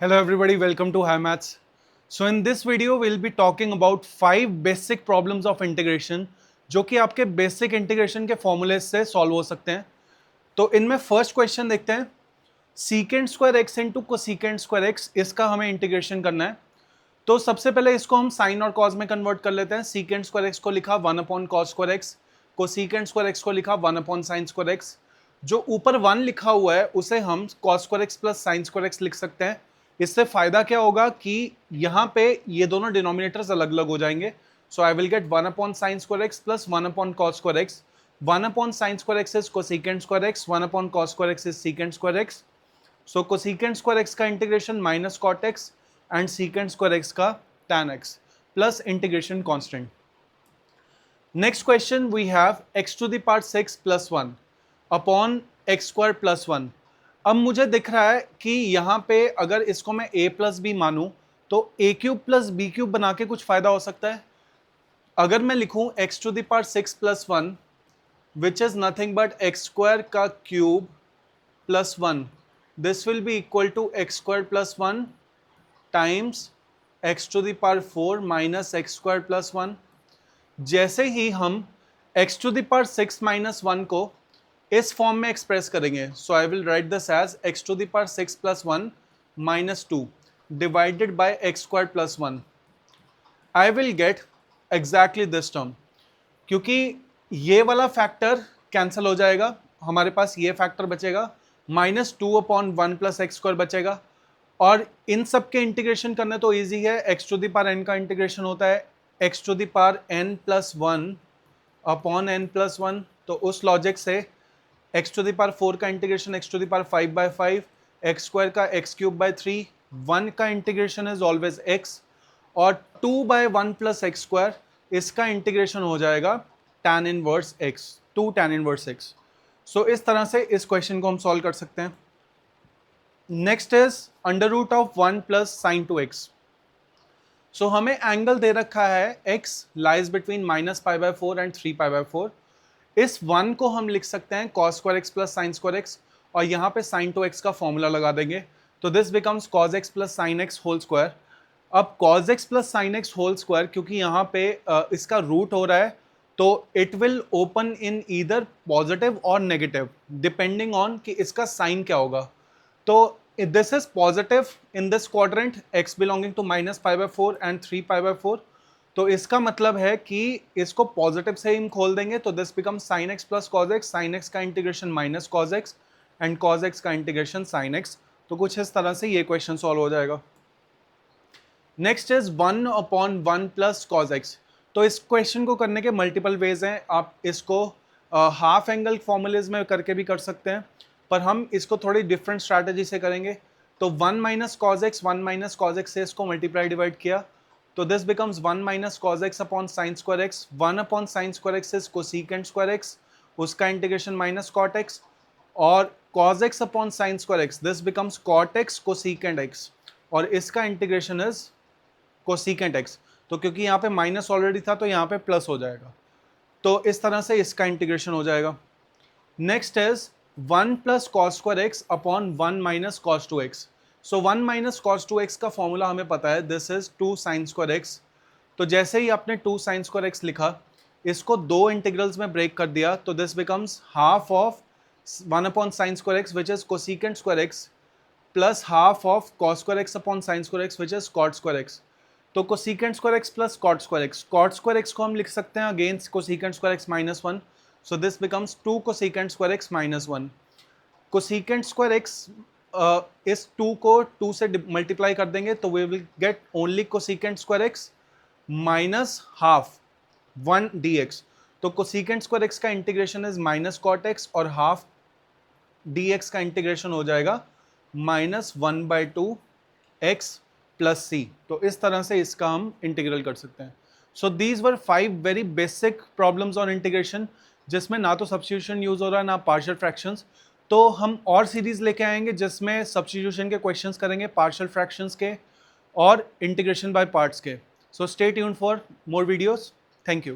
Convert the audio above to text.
Hello everybody, welcome to High Maths. So in this video we'll be talking about 5 basic problems of integration जो कि आपके basic integration के फॉर्मूले से solve हो सकते हैं. तो इनमें फर्स्ट क्वेश्चन देखते हैं. Secant square x into cosecant square x, इसका हमें इंटीग्रेशन करना है. तो सबसे पहले इसको हम साइन और कॉस में कन्वर्ट कर लेते हैं. सीकेंट स्क्वायर एक्स को लिखा 1 upon cos square x, cosecant square x को लिखा 1 अपॉन साइन स्क्वायर एक्स. जो ऊपर 1 लिखा हुआ है उसे हम cos square x plus sine square x लिख सकते हैं. इससे फायदा क्या होगा कि यहां पे ये दोनों डिनोमिनेटर्स अलग अलग हो जाएंगे. So I will get 1 upon sine square x plus 1 upon cos square x. 1 upon sine square x is cosecant square x, 1 upon cos square x is secant square x. So cosecant square x का integration minus cot x and secant square x का tan x plus integration constant. Next question we have x to the power 6 plus 1 upon x square plus 1. अब मुझे दिख रहा है कि यहाँ पे अगर इसको मैं a प्लस बी मानूं तो a cube plus B cube बना के कुछ फायदा हो सकता है. अगर मैं लिखूं x to the power 6 plus 1 which is nothing but x square का cube plus 1, this will be equal to x square plus 1 times x to the power 4 minus x square plus 1. जैसे ही हम x to the power 6 minus 1 को इस form में express करेंगे, so I will write this as x to the power 6 plus 1 minus 2 divided by x square plus 1. I will gate exactly this term, क्योंकि ये वाला फैक्टर कैंसिल हो जाएगा, हमारे पास ये फैक्टर बचेगा, minus 2 upon 1 plus x square बचेगा. और इन सब के इंटीग्रेशन करने तो इजी है. x to the power n का इंटीग्रेशन होता है x to the power n plus 1 upon n plus 1. तो उस लॉजिक से x टू द पावर 4 का integration x to the power 5 by 5, x square का x क्यूब बाय 3, 1 का integration is always x, और 2 बाय 1 प्लस एक्स स्क्वायर, इसका integration हो जाएगा tan inverse x, 2 tan inverse x. So इस तरह से इस क्वेश्चन को हम सॉल्व कर सकते हैं. Next is under root of 1 plus sine 2x. So हमें एंगल दे रखा है x lies between minus pi by 4 and 3 pi by 4. इस 1 को हम लिख सकते हैं cos square x plus sine square x, और यहाँ पे साइन 2x का फॉर्मूला लगा देंगे. तो this becomes cos x plus sine x whole square. अब cos x plus sine x whole square, क्योंकि यहाँ पे इसका रूट हो रहा है, तो it will open in either positive और नेगेटिव डिपेंडिंग ऑन कि इसका साइन क्या होगा. तो this is positive in this quadrant, x belonging to minus pi by 4 and 3 pi by 4. तो इसका मतलब है कि इसको पॉजिटिव से हम खोल देंगे, तो this become sin x plus cos x, sin x का integration minus cos x and cos x का इंटीग्रेशन sin x. तो कुछ इस तरह से ये क्वेश्चन सॉल्व हो जाएगा. Next is 1 upon 1 plus cos x. तो इस क्वेश्चन को करने के मल्टीपल वेज हैं. आप इसको हाफ एंगल फॉर्मूलेज में करके भी कर सकते हैं, पर हम इसको थोड़ी डिफरेंट स्ट्रैटेजी से करेंगे. तो 1 minus cos x, 1 minus cos x से इसको मल्टीप्लाई डिवाइड किया, तो this becomes 1 minus cos x upon sine square x. 1 upon sine square x is cosecant square x, उसका इंटीग्रेशन माइनस कॉट एक्स, और cos x upon sine square x, this becomes cot x cosecant x, और इसका integration is cosecant x. तो क्योंकि यहाँ पे minus already था तो यहाँ पे प्लस हो जाएगा, तो इस तरह से इसका इंटीग्रेशन हो जाएगा. Next is 1 plus cos square x upon 1 minus cos 2x. So 1 minus cos 2x का फॉर्मूला हमें पता है, this is 2 sign square x. तो जैसे ही आपने 2 साइन स्क्वायर एक्स लिखा, इसको दो इंटीग्रल्स में ब्रेक कर दिया, तो this becomes half of 1 upon sine square x which is cosecant square x plus half of cos square x upon sine square x which is cot square x. तो cosecant square x plus cot square x, cot square x को हम लिख सकते हैं against cosecant square x minus 1. So this becomes 2 cosecant square x minus 1. Cosecant square x इस 2 को 2 से multiply कर देंगे, तो we will get only cosecant square x minus half 1 dx. तो cosecant square x का integration is minus cot x, और half dx का इंटीग्रेशन हो जाएगा minus 1 by 2 x plus c. तो इस तरह से इसका हम इंटीग्रल कर सकते हैं. So these were 5 very basic problems on integration, जिसमें ना तो सब्स्टिट्यूशन यूज हो रहा है ना पार्शियल फ्रैक्शंस. तो हम और सीरीज लेके आएंगे जिसमें सब्स्टिट्यूशन के क्वेश्चंस करेंगे, पार्शियल फ्रैक्शंस के और इंटीग्रेशन बाय पार्ट्स के. So stay tuned for more videos. Thank you.